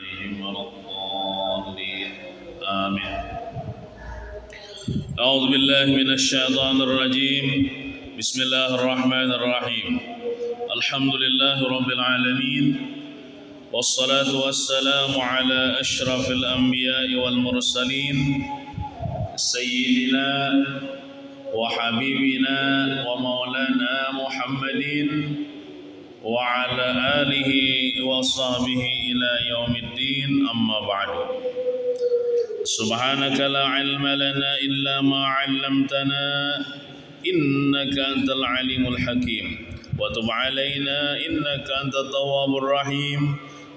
عليهم ولا الضالين آمين. أعوذ بالله من الشيطان الرجيم. بسم الله الرحمن الرحيم. الحمد لله رب العالمين، والصلاة والسلام على أشرف الأنبياء والمرسلين سيدنا وحبيبنا ومولانا محمد وعلى آله وصحبه إلى يوم الدين. أما بعد، سبحانك لا علم لنا إلا ما علمتنا إنك أنت العليم الحكيم، وتب علينا إنك أنت التواب الرحيم،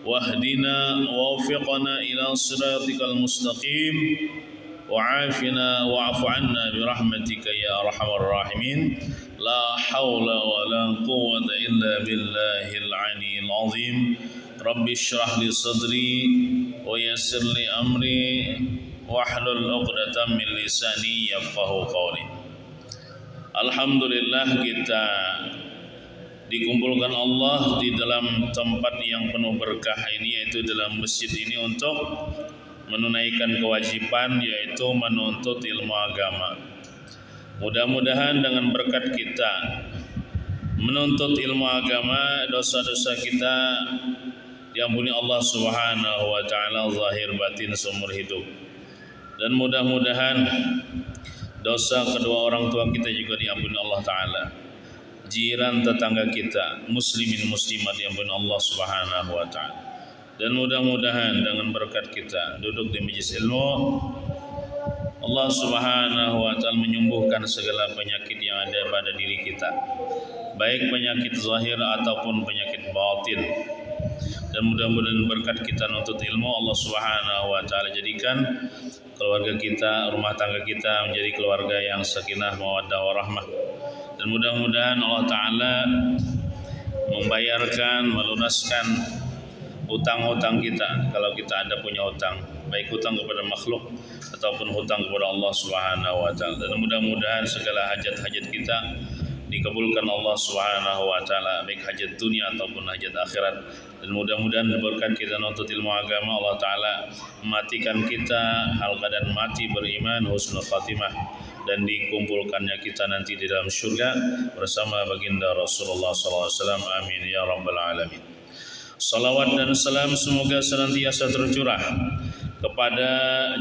واهدنا ووفقنا إلى صراطك المستقيم، وعافنا واعف عنا برحمتك يا أرحم الراحمين. لا حول ولا قوة إلا بالله العلي العظيم. رب اشرح لي صدري ويسر لي أمري واحلل عقدة من lisani yafqahu qawli. Alhamdulillah, kita dikumpulkan Allah di dalam tempat yang penuh berkah ini, yaitu dalam masjid ini, untuk menunaikan kewajiban, yaitu menuntut ilmu agama. Mudah-mudahan dengan berkat kita menuntut ilmu agama, dosa-dosa kita diampuni Allah Subhanahu wa taala zahir batin seumur hidup. Dan mudah-mudahan dosa kedua orang tua kita juga diampuni Allah taala. Jiran tetangga kita, muslimin muslimat, diampuni Allah Subhanahu wa taala. Dan mudah-mudahan dengan berkat kita duduk di majelis ilmu, Allah Subhanahu wa taala menyembuhkan segala penyakit yang ada pada diri kita, baik penyakit zahir ataupun penyakit batin. Dan mudah-mudahan berkat kita menuntut ilmu, Allah Subhanahu wa taala jadikan keluarga kita, rumah tangga kita menjadi keluarga yang sakinah, mawaddah, warahmah. Dan mudah-mudahan Allah taala membayarkan, melunaskan hutang-hutang kita, kalau kita ada punya hutang, baik hutang kepada makhluk ataupun hutang kepada Allah Subhanahu wa taala. Dan mudah-mudahan segala hajat-hajat kita dikabulkan Allah Subhanahu wa taala, baik hajat dunia ataupun hajat akhirat. Dan mudah-mudahan berkat kita menuntut ilmu agama, Allah taala mematikan kita hal keadaan mati beriman, husnul khatimah, dan dikumpulkannya kita nanti di dalam surga bersama baginda Rasulullah sallallahu alaihi wasallam. Amin ya rabbal alamin. Salawat dan salam semoga senantiasa tercurah kepada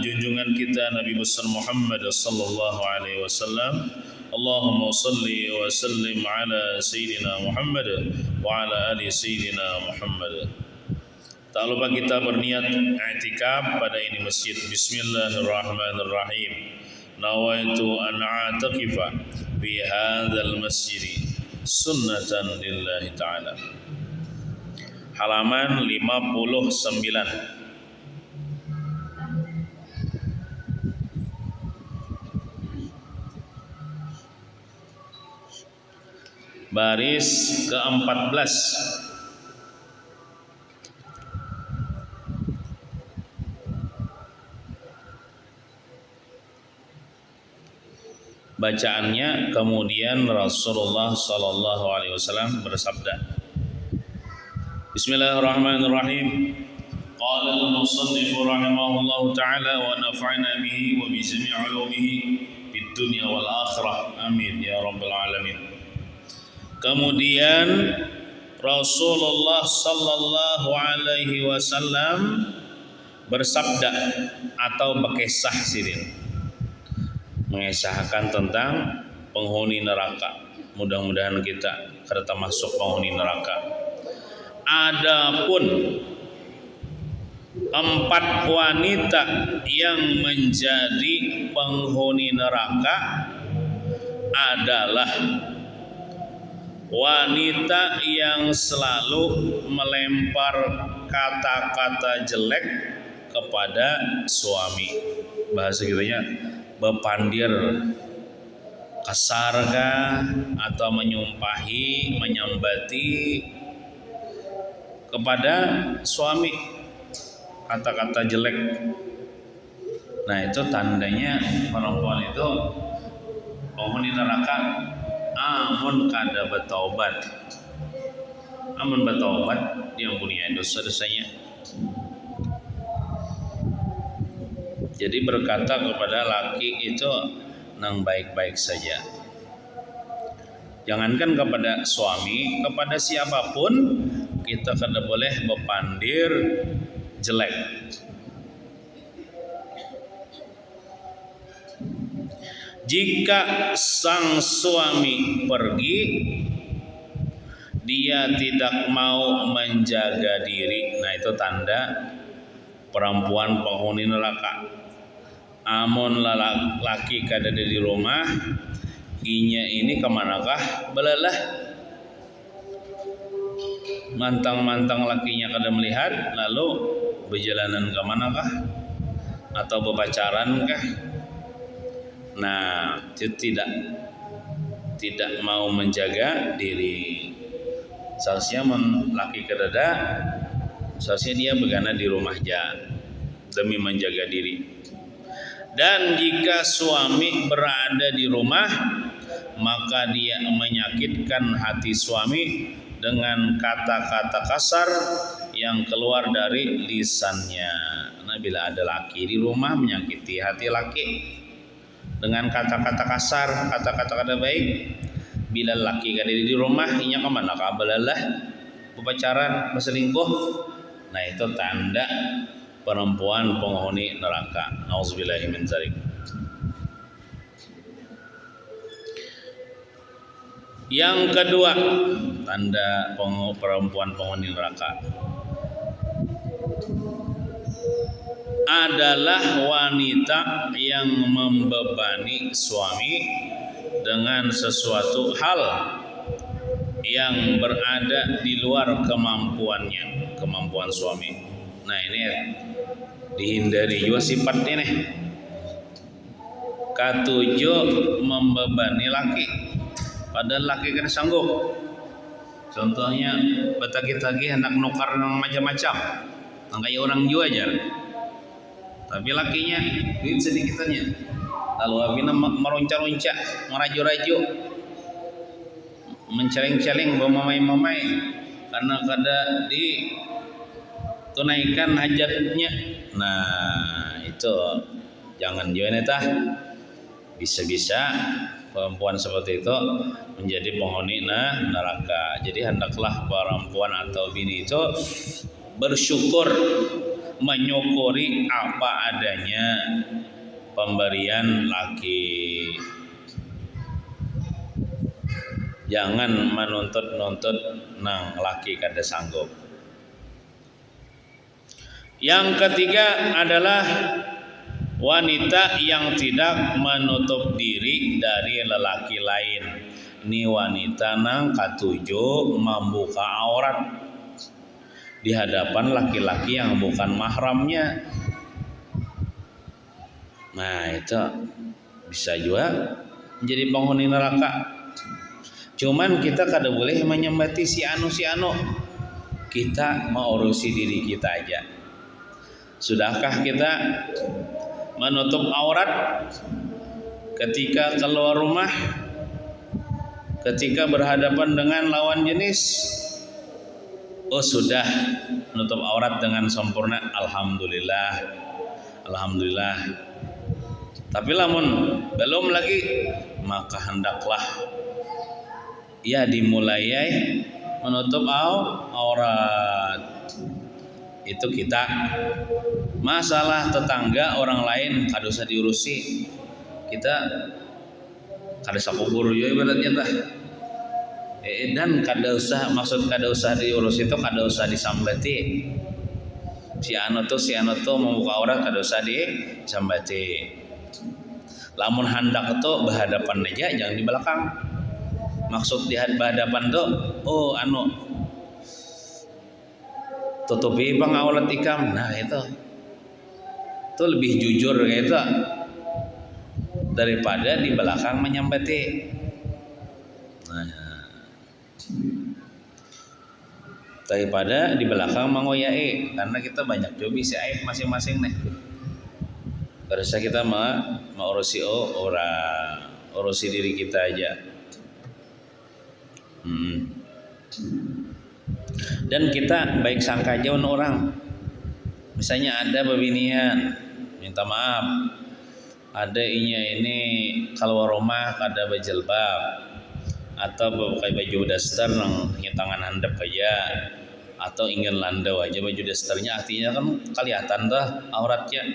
junjungan kita Nabi besar Muhammad sallallahu alaihi wasallam. Allahumma salli wa sallim ala Sayyidina Muhammad wa ala ali Sayyidina Muhammad. Tak lupa kita berniat i'tikaf pada ini masjid. Bismillahirrahmanirrahim. Nawaitu an a'takifa fi hadzal masjid sunnatan lillahi ta'ala. Halaman 59. Baris ke-14. Bacaannya, kemudian Rasulullah sallallahu alaihi wasallam bersabda, Bismillahirrahmanirrahim. Qala al-musannif rahimahullahu ta'ala wa nafa'na bihi wa bi jami' ulumihi fid dunya wal akhirah. Amin ya rabbal alamin. Kemudian Rasulullah sallallahu alaihi wasallam bersabda atau berkisah sini, mengisahkan tentang penghuni neraka. Mudah-mudahan kita termasuk penghuni neraka. Adapun 4 wanita yang menjadi penghuni neraka adalah wanita yang selalu melempar kata-kata jelek kepada suami. Bahasa kitanya bepandir, kasarkah, atau menyumpahi, menyambati kepada suami kata-kata jelek. Nah, itu tandanya perempuan itu penghuni neraka. Amun kada bertaubat, amun bertaubat diampuni dosa-dosanya. Jadi berkata kepada laki itu nang baik-baik saja. Jangankan kepada suami, kepada siapapun kita kada boleh bepandir jelek. Jika sang suami pergi, dia tidak mau menjaga diri, nah itu tanda perempuan penghuni neraka. Amun laki kada ada di rumah, inya ini kemanakah belalah? Mantang-mantang lakinya kada melihat, lalu berjalanan kemanakah? Atau berpacaran kah? Nah, itu tidak mau menjaga diri. Seharusnya laki kedada, seharusnya dia begana di rumah aja demi menjaga diri. Dan jika suami berada di rumah, maka dia menyakitkan hati suami dengan kata-kata kasar yang keluar dari lisannya. Nah, bila ada laki di rumah menyakiti hati laki dengan kata-kata kasar, kata-kata kada baik. Bila laki kada di rumah, inya kemana kabalalah berpacaran, berselingkuh. Nah, itu tanda perempuan penghuni neraka. Nauzubillahi min dzalik. Yang kedua, tanda perempuan penghuni neraka adalah wanita yang membebani suami dengan sesuatu hal yang berada di luar kemampuannya, kemampuan suami. Nah, ini dihindari juga sifatnya nih. Ketujuh, membebani laki, padahal laki kan sanggup. Contohnya betagi-tagi hendak nukar macam-macam, kayak orang juga aja. Tapi lakinya duit sedikitannya, lalu abina meronca-ronca, meraju-raju, menceleng-celeng, memamai-mamai karena kada ditunaikan hajatnya. Nah, itu jangan juga tah. Bisa-bisa perempuan seperti itu menjadi penghuni neraka. Jadi hendaklah perempuan atau bini itu bersyukur, menyukuri apa adanya pemberian laki. Jangan menuntut-nuntut nang laki kada sanggup. Yang ketiga adalah wanita yang tidak menutup diri dari lelaki lain. Ini wanita nang ketujuh membuka aurat di hadapan laki-laki yang bukan mahramnya. Nah, itu bisa juga menjadi penghuni neraka. Cuman kita kada boleh menyembati si anu. Kita mau urusi diri kita aja. Sudahkah kita menutup aurat ketika keluar rumah, ketika berhadapan dengan lawan jenis? Oh, sudah menutup aurat dengan sempurna, alhamdulillah. Tapi lamun belum lagi, maka hendaklah ya dimulai menutup aurat. Itu kita. Masalah tetangga orang lain kada usah diurusi. Kita kada sakubur yo ibaratnya tah. Dan kada usah, maksud kada usah diurus itu kada usah disambati. Si anu tuh membuka aurat kada usah disambati. Lamun hendak itu berhadapan aja, jangan di belakang. Maksud di hadapan tuh, tutupi aurat ikam. Nah, itu lebih jujur kayak itu daripada di belakang menyambati. Nah, daripada di belakang mengoyai, karena kita banyak juga si aib masing-masing nih. Harusnya kita mengurusi orang, urusi diri kita aja. Dan kita baik sangka aja orang. Misalnya ada bebinian, minta maaf. Ada ini keluar rumah kada bajilbab atau pakai baju daster nang tangan handap aja atau ingin landau aja baju dasternya, artinya kan kelihatan dah auratnya.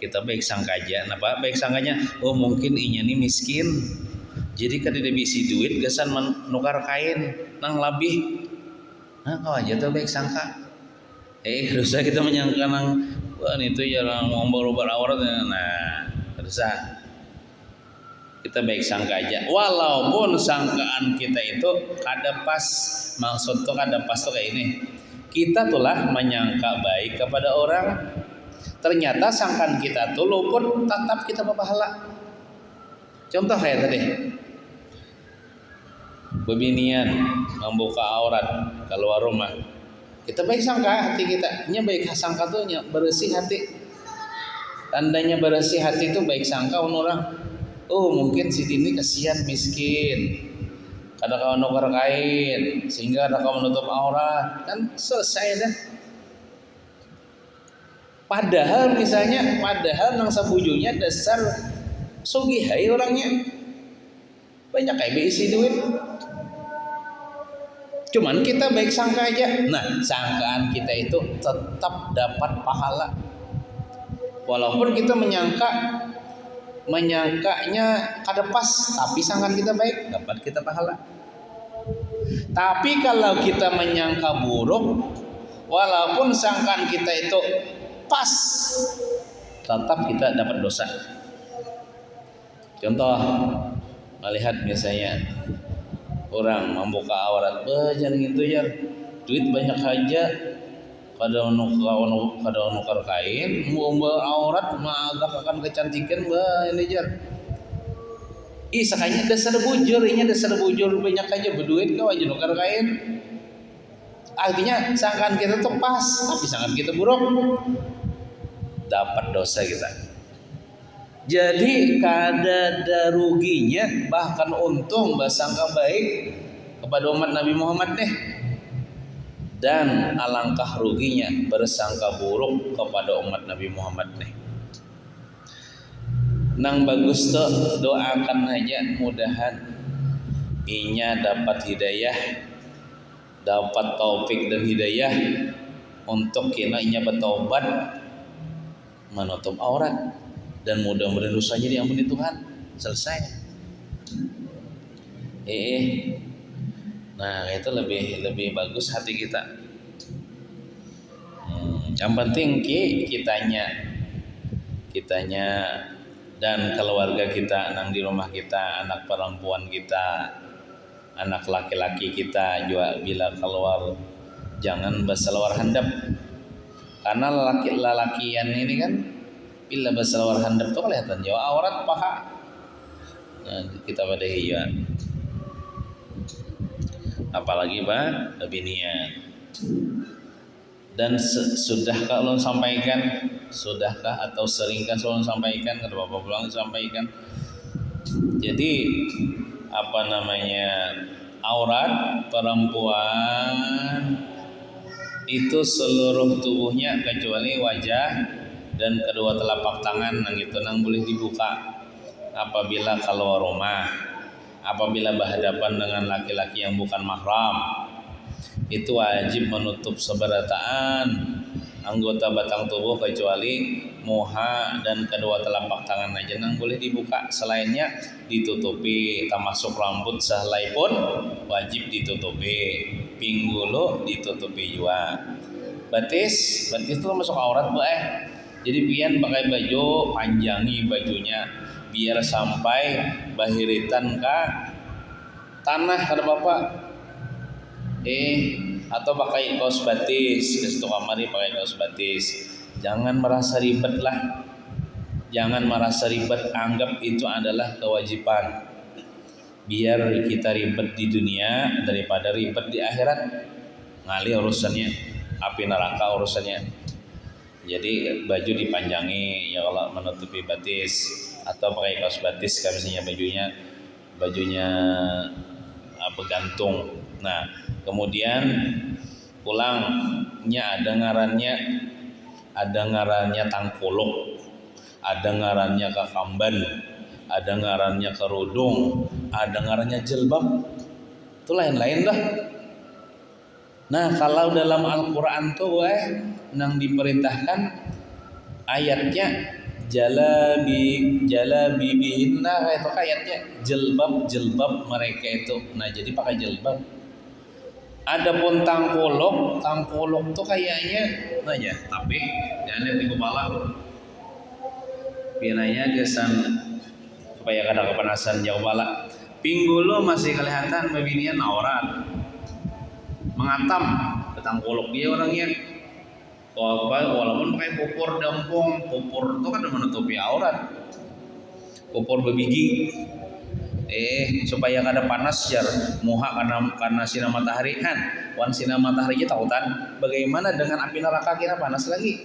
Kita baik sangka aja. Napa baik sangkanya? Oh mungkin inya nih miskin, jadi kada ada bisi duit gasan menukar kain nang labih. Nah kau aja tuh baik sangka. Dosa kita menyangka nang wah itu jarang ngomong aurat. Nah dosa. Kita baik sangka aja, walaupun sangkaan kita itu kada pas. Maksud tuh kada pas tuh kayak ini, kita tulah menyangka baik kepada orang, ternyata sangkaan kita tuh luput, tetap kita berpahala. Contoh kayak tadi, bebinian membuka aurat keluar rumah, kita baik sangka hati kita, nya baik sangka tuh nya bersih hati. Tandanya bersih hati itu baik sangka orang. Oh mungkin si ini kasihan miskin, kada kawan nukar kain sehingga ada kawan menutup aurat, kan selesai dah. Padahal nang sabujunya dasar sugihai orangnya, banyak kayak isi duit. Cuman kita baik sangka aja. Nah sangkaan kita itu tetap dapat pahala, walaupun kita menyangkanya kada pas, tapi sangkaan kita baik, dapat kita pahala. Tapi kalau kita menyangka buruk, walaupun sangkaan kita itu pas, tetap kita dapat dosa. Contoh, melihat biasanya orang membuka aurat, jangan gitu ya, duit banyak aja, kada nukar kain, mau aurat mah agak akan kecantikan ini jar. Sakanya dasar bujur banyak aja berduit kau aja nukar kain. Artinya sangkaan kita tuh pas, tapi sangkaan kita buruk, dapat dosa kita. Jadi kada ada ruginya, bahkan untung bersangka baik kepada umat Nabi Muhammad deh. Dan alangkah ruginya bersangka buruk kepada umat Nabi Muhammad nih. Nang bagus tuh doakan aja, mudahan inya dapat hidayah, dapat taufik dan hidayah untuk kena inya bertobat, menutup aurat, dan mudah-mudahan dosanya diampuni Tuhan. Selesai. Nah itu lebih bagus hati kita. Yang penting kitanya dan keluarga kita, nang di rumah kita, anak perempuan kita, anak laki-laki kita juga bila keluar jangan berselawar handap. Karena lelakian ini kan bila berselawar handap tuh kelihatan jauh aurat paha. Nah, kita pada hiya. Apalagi binian. Dan sudahkah ulun sampaikan? Sudahkah atau seringkah ulun sampaikan? Kada apa pulang sampaikan. Jadi aurat perempuan itu seluruh tubuhnya kecuali wajah dan kedua telapak tangan nang boleh dibuka apabila keluar rumah, apabila berhadapan dengan laki-laki yang bukan mahram. Itu wajib menutup seberataan anggota batang tubuh kecuali muha dan kedua telapak tangan aja nang boleh dibuka, selainnya ditutupi, termasuk rambut sehelai pun wajib ditutupi, pinggulu ditutupi juga. Batis itu masuk aurat jadi pian pakai baju, panjangi bajunya biar sampai bahiritan ke tanah kada apa-apa. Atau pakai kaos batis, ke situ kamari pakai kaos batis. Jangan merasa ribet lah. Jangan merasa ribet, anggap itu adalah kewajiban. Biar kita ribet di dunia daripada ribet di akhirat. Ngali urusannya, api neraka urusannya. Jadi baju dipanjangi ya kalau menutupi batis, atau pakai kaos batis misalnya bajunya bergantung. Nah, kemudian pulangnya ada ngarannya tangkuluk. Ada ngarannya kakamban, ada ngarannya kerudung, ada ngarannya jilbab. Itu lain-lain dah. Nah, kalau dalam Al-Qur'an tuh nang diperintahkan ayatnya jalabi bihinna, itu ayatnya jilbab mereka itu. Nah, jadi pakai jilbab. Adapun tangkolok tuh kayaknya aja, tapi jangan lihat di kepala. Biarnya gesan supaya kada kepanasan jauh bala. Pinggulu masih kelihatan babinian aurat. Mengatam tangkolok dia orangnya. Walaupun pakai pupur dempung, pupur itu kan menutupi aurat. Pupur bebigi. Supaya kada panas jar muha karena sinar matahari kan. Wan sinar matahari kita tahu kan bagaimana dengan api neraka kira panas lagi.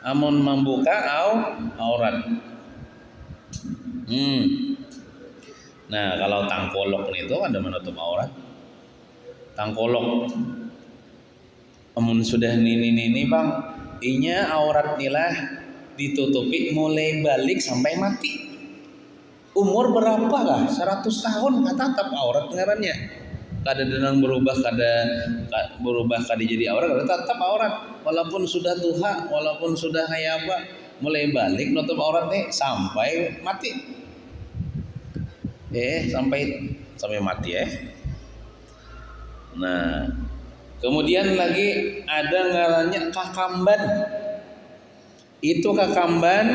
Amun membuka aurat. Nah, kalau tangkolok itu ada menutup aurat. Tangkolok amun sudah ini Bang, inya aurat nilah ditutupi mulai balik sampai mati. Umur berapa kah? 100 tahun kata tetap aurat ngarannya. Kada denang berubah kada jadi aurat, kada tetap aurat. Walaupun sudah tua, walaupun sudah kayak apa, mulai balik nutup aurat nih sampai mati. Sampai mati Nah, kemudian lagi ada ngarannya kakamban. Itu kakamban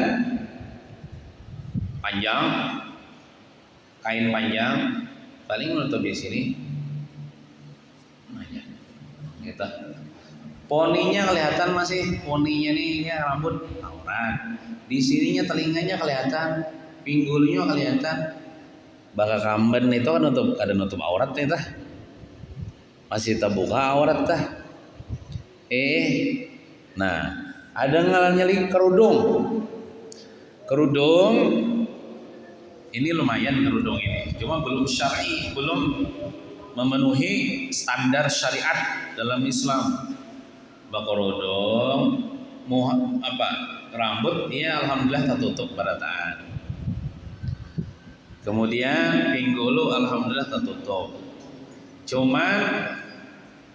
panjang, kain panjang, paling menutup di sini. Nah, ya. Gitu. Poninya kelihatan masih, poninya nih ya, rambut aurat. Di sininya telinganya kelihatan, pinggulnya kelihatan. Bakal kamben itu kan ada nutup aurat nih tah. Masih terbuka aurat tah. Nah, ada ngarannya lagi kerudung. Kerudung ini lumayan kerudung ini. Cuma belum syar'i, belum memenuhi standar syariat dalam Islam. Kerudung rambut dia alhamdulillah tertutup barataan. Kemudian pinggulu alhamdulillah tertutup. Cuman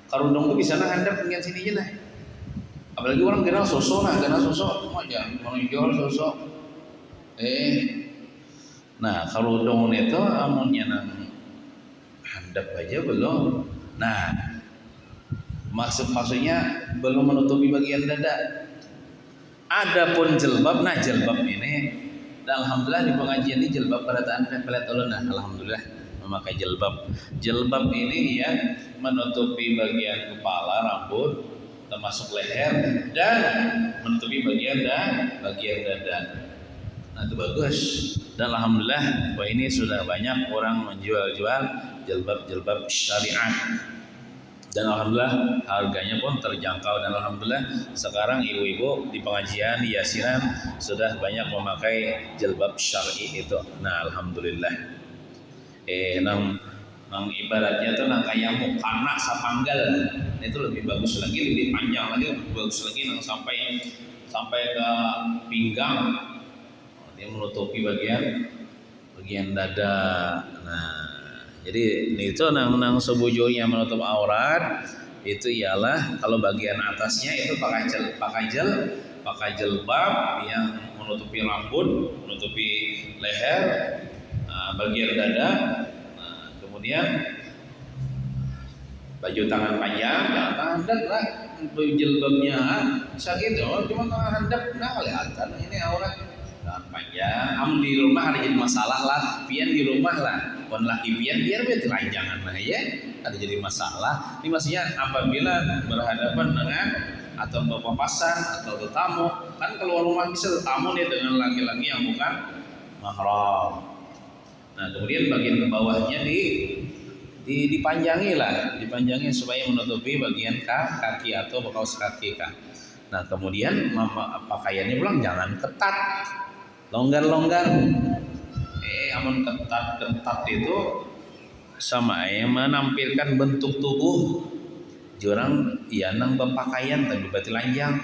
kerudung tuh bisa handap dengan sini aja lah. Apalagi orang kenal sosok aja menonjol sosok. Nah kerudung itu amunnya nang handap aja belum. Nah maksudnya belum menutupi bagian dada. Adapun jilbab, nah jilbab ini, dan alhamdulillah di pengajian ini jilbab barataan pelet ulun, alhamdulillah memakai jilbab. Jilbab ini ya menutupi bagian kepala, rambut, termasuk leher, dan menutupi bagian dada. Nah itu bagus. Dan alhamdulillah ini sudah banyak orang menjual jilbab syariat. Dan alhamdulillah harganya pun terjangkau, dan alhamdulillah sekarang ibu-ibu di pengajian di yasinan sudah banyak memakai jilbab syar'i itu. Nah alhamdulillah. Nang ibaratnya tuh nang kayak mukana sapanggal. Nah, itu lebih bagus lagi, lebih panjang lagi, lebih bagus lagi nang sampai ke pinggang. Dia menutupi bagian dada. Nah, jadi itu nang sebujurnya menutup aurat itu ialah kalau bagian atasnya itu pakai jilbab yang menutupi rambut, menutupi leher, bagian dada. Kemudian baju tangan panjang, jangan handap lah, jilbabnya sakit cuma tangan handap, nah kelihatan ini aurat tangan panjang. Di rumah ada jadi masalah lah, pian di rumah lah, pun laki pian biar telanjangan lah ya, ada jadi masalah. Ini maksudnya apabila berhadapan dengan atau berpapasan atau tetamu, kan keluar rumah bisa tetamu nih dengan laki-laki yang bukan mahram. Nah kemudian bagian ke bawahnya dipanjangi supaya menutupi bagian kaki atau kaos kaki kah. Nah kemudian pakaiannya pulang jangan ketat, longgar. Amun ketat itu sama menampilkan bentuk tubuh jurang ya nang berpakaian tapi bertelanjang.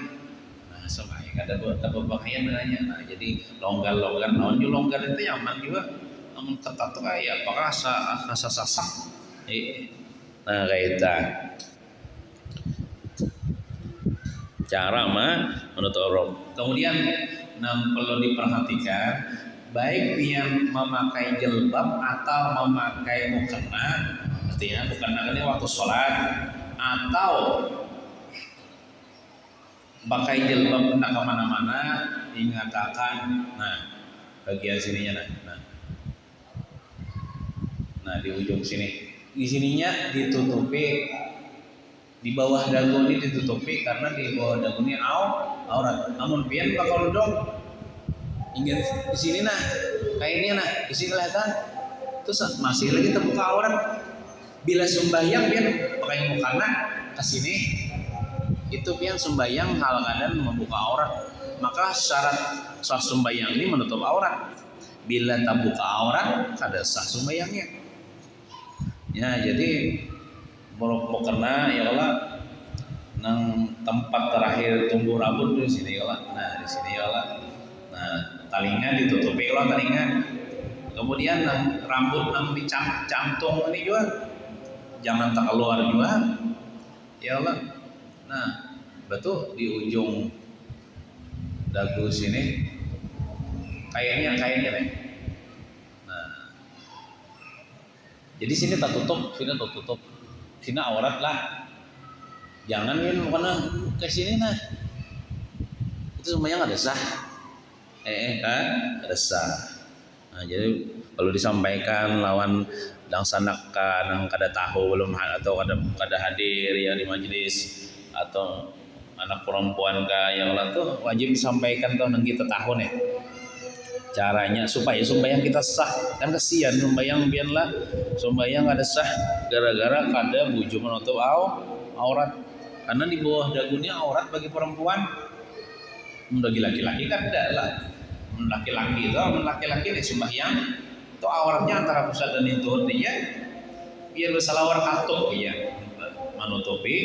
Nah sama kada berbahaya nanya. Nah, jadi longgar naon juga longgar itu nyaman juga. Namun ketat tuh kayak apakah asa sasak. Nah, kayak itu. Cara menutup aurat. Kemudian perlu diperhatikan baik yang memakai jilbab atau memakai mukena, artinya mukena ini waktu sholat atau pakai jilbab hendak kemana-mana, ingatakan, nah bagian sininya, nah di ujung sini, di sininya ditutupi. Di bawah dagu ini ditutupi karena di bawah dagu ini aurat. Namun pian bakal dong ingin di sini nah kainnya nah di sini kelihatan terus masih lagi terbuka aurat. Bila sembahyang pian pakai mukana ke sini itu pian sembahyang hal keadaan membuka aurat. Maka syarat sah sembahyang ini menutup aurat. Bila tak buka aurat kada sah sembahyangnya. Ya jadi mau kena ya Allah nang tempat terakhir tumbuh rambut di sini ya Allah. Nah di sini ya Allah. Nah talingan ditutupi ya Allah talingan. Kemudian nang rambut nang dicantung ini juga jangan tak keluar juga ya Allah. Nah betul di ujung dagu sini kayaknya nih. Nah jadi sini tak tutup, sini tak tutup. Sini aurat lah, jangan karena ke sini nah itu semuanya nggak ada sah, kan ada sah. Nah jadi kalau disampaikan lawan laksanakan yang kada tahu belum atau kada hadir ya di majelis atau anak perempuan yang lain tuh wajib disampaikan tuh nang kita tahu nih caranya supaya sembahyang kita sah. Kan kesian sembahyang biarlah sembahyang ada sah gara-gara kada buju menutup aurat. Karena di bawah dagunya aurat bagi perempuan. Bagi laki-laki kan tidak lah. Laki-laki nih sembahyang itu auratnya antara pusat dan intur dia biar bersalawar katuk ya menutupi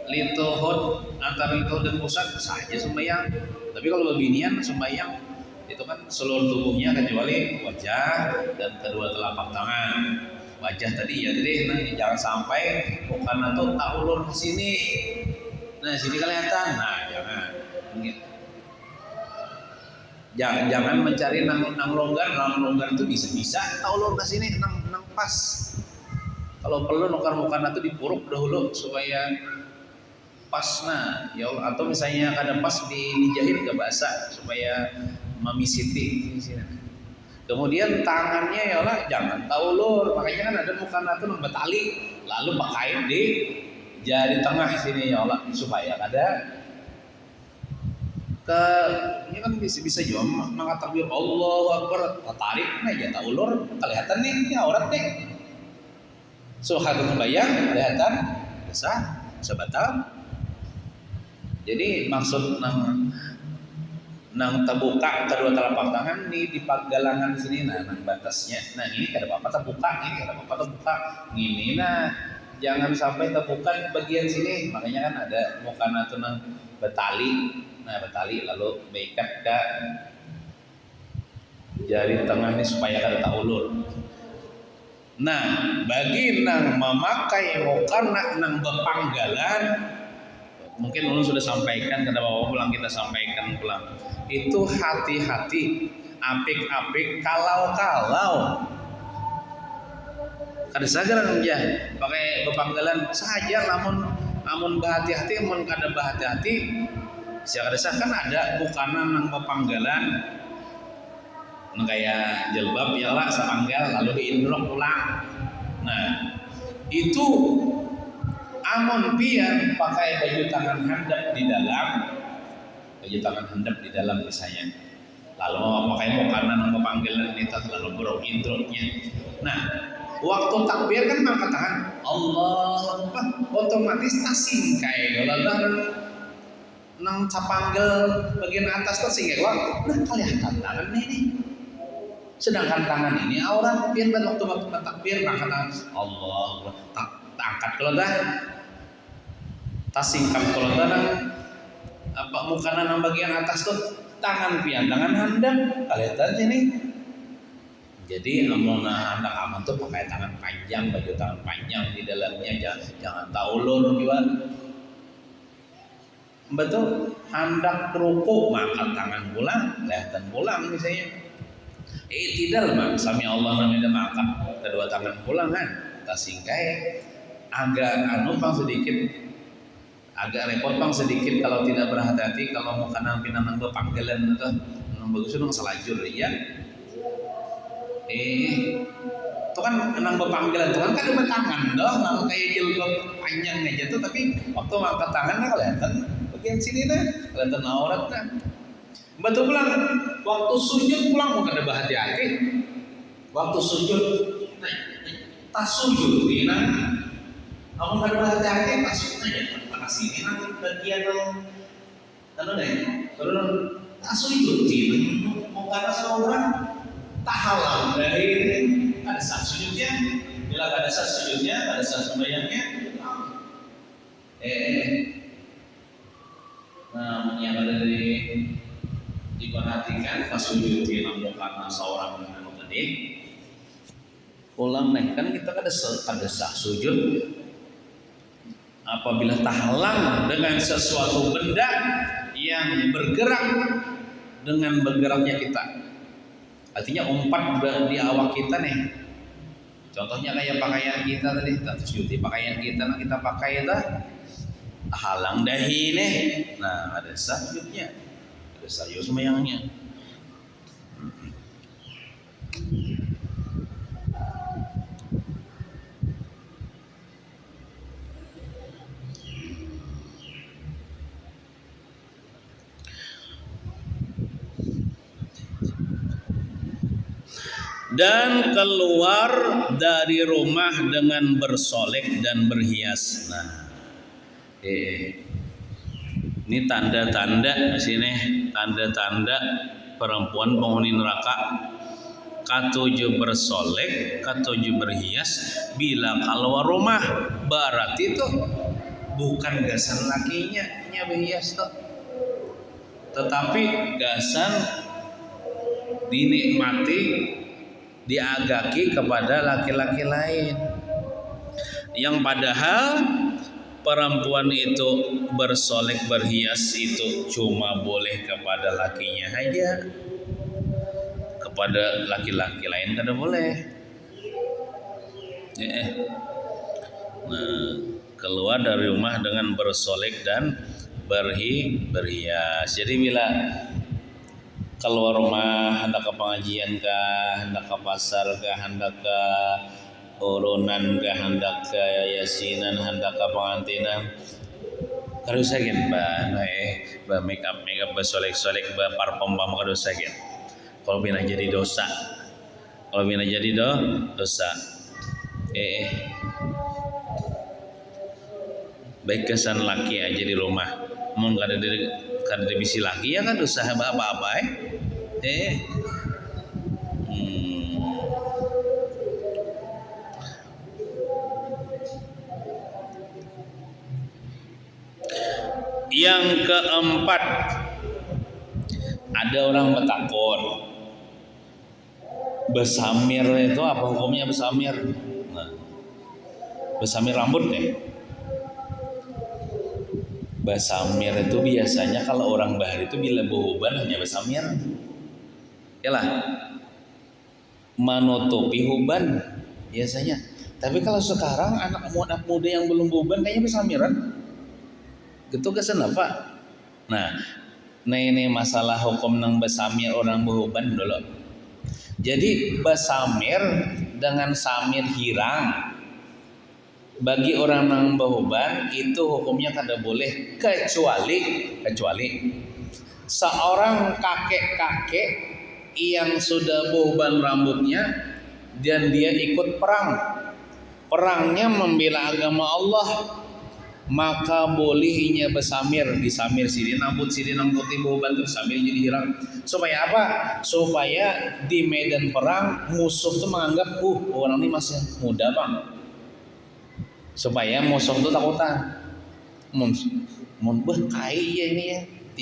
lintuhut antara lintuh dan pusat saja sembahyang. Tapi kalau beginian sembahyang itu kan seluruh tubuhnya kecuali wajah dan kedua telapak tangan. Wajah tadi ya jadi jangan sampai bukan atau tak ulur ke sini. Nah sini kelihatan. Nah jangan mencari nang longgar itu bisa tak ulur ke sini nang pas. Kalau perlu nukar itu dipuruk dahulu supaya pas. Nah ya atau misalnya kadang pas dijahit ke basah supaya memisiti di sini. Kemudian tangannya ya Allah jangan taulur. Makanya kan ada mukana itu nang betali lalu pakai di jari tengah sini ya Allah supaya ada ke ini kan bisa juga mengatakan Allahu Akbar tarik aja taulur kelihatan nih ini aurat nih. Suhatu bayang kelihatan bisa batal. Jadi maksud nang terbuka kedua telapak tangan di pagalangan sini nang batasnya. Nah ini kada apa-apa terbuka, ini kada apa-apa terbuka. Ini nah jangan sampai terbuka bagian sini. Makanya kan ada mukana tuh nang betali. Nah betali lalu beikat ke jari tengah ini supaya kada taulur. Nah bagi nang memakai mukana nang bepanggalan mungkin ulun sudah sampaikan kada apa-apa pulang kita sampaikan pulang. Itu hati-hati apik-apik kalau kada saja ya pakai bepanggalan saja namun berhati-hati mun kada berhati-hati siapa kan ada bukana nang bepanggalan nang kayak jilbab ya lah sepanggal lalu diindrok pulang. Nah itu amun pian pakai baju tangan handap di dalam misalnya lalu pakai mukana nang panggilan itu lalu buruk intronya. Nah waktu takbir kan angkat tangan Allah Akbar otomatis tasingkai kalau nang capanggel bagian atas tasingkai nah kelihatan tangan ini sedangkan tangan ini aurat pian dan waktu takbir angkat tangan Allah tak angkat kalau dah tasingkap kalau dah apa mukanan yang bagian atas tuh tangan pian tangan handap kelihatan sini. Jadi amun anak aman tuh pakai tangan panjang, baju tangan panjang di dalamnya, jangan taulur juga. Betul, handak kerupuk maka tangan pulang, kelihatan pulang misalnya. Tidak bang, sami Allah namanya maka kedua tangan pulang kan, tak singkai. Agak bang sedikit, agak repot bang sedikit kalau tidak berhati-hati kalau mau kanan pinang panggilan atau bagus dong selajur ya. Itu kan enang berpanggilan Tuhan kan ada tangan doh, kalau kayak jilbab panjang aja tuh, tapi waktu angkat tangan kan kelihatan bagian sini nah, kelihatan aurat nah. Betul pulang, waktu sujud pulang mau kada berhati-hati. Waktu sujud, tas sujud ini nah, kamu kada berhati-hati tas sujud aja, panas ini nanti bagian anu deh, kalau tas sujud ini mau karena sama orang tak halal dari ada saat sujudnya, bila ada saat sujudnya, ada saat sembahyangnya. Nah, yang ada diperhatikan pas sujud di lambung karena seorang dengan tadi. Ulang nih, kan kita ada saat sujud. Apabila terhalang dengan sesuatu benda yang bergerak dengan bergeraknya kita. Artinya umpat di awak kita nih. Contohnya kayak pakaian kita tadi, sujud pakaian kita yang kita pakai itu halang dahi nih. Nah, ada sujudnya, ada sayur sembayangnya. Dan keluar dari rumah dengan bersolek dan berhias. Nah, ini tanda-tanda di sini, tanda-tanda perempuan penghuni neraka. Ketujuh bersolek, ketujuh berhias. Bila keluar rumah, berarti itu bukan gasan lakinya nya berhias tuh, tetapi gasan dinikmati, diagaki kepada laki-laki lain, yang padahal perempuan itu bersolek berhias itu cuma boleh kepada lakinya aja, kepada laki-laki lain tidak boleh. Nah, keluar dari rumah dengan bersolek dan berhias. Jadi bila keluar rumah, hendak ke pengajian kah, hendak ke pasar kah, hendak ke urunan kah, hendak ke yasinan, hendak ke pengantinan, harus sakin bah make up bersolek-solek berparfum bah harus sakin. Kalau bina jadi dosa, kalau bina jadi dosa. Baik kesan laki aja di rumah, mau kada bisi laki ya kan usaha apa-apa Yang keempat, ada orang bertakon, besamir itu apa hukumnya besamir? Nah, besamir rambut deh. Besamir itu biasanya kalau orang bahar itu bila behuban hanya besamir, yalah, menutupi huban biasanya. Tapi kalau sekarang anak muda yang belum behuban kayaknya besamiran, gitu kesan apa? Nah, ini masalah hukum nang besamir orang behuban dulu. Jadi besamir dengan samir hirang bagi orang yang behuban itu hukumnya kada boleh, kecuali seorang kakek-kakek yang sudah behuban rambutnya dan dia ikut perangnya membela agama Allah, maka bolehnya besamir, disamir sini rambut sini nang putih behuban terus sambil jadi hirang. Supaya apa? Supaya di medan perang musuh tuh menganggap orang ini masih muda bang, supaya musuh itu takutan. Mun kaya ini ya,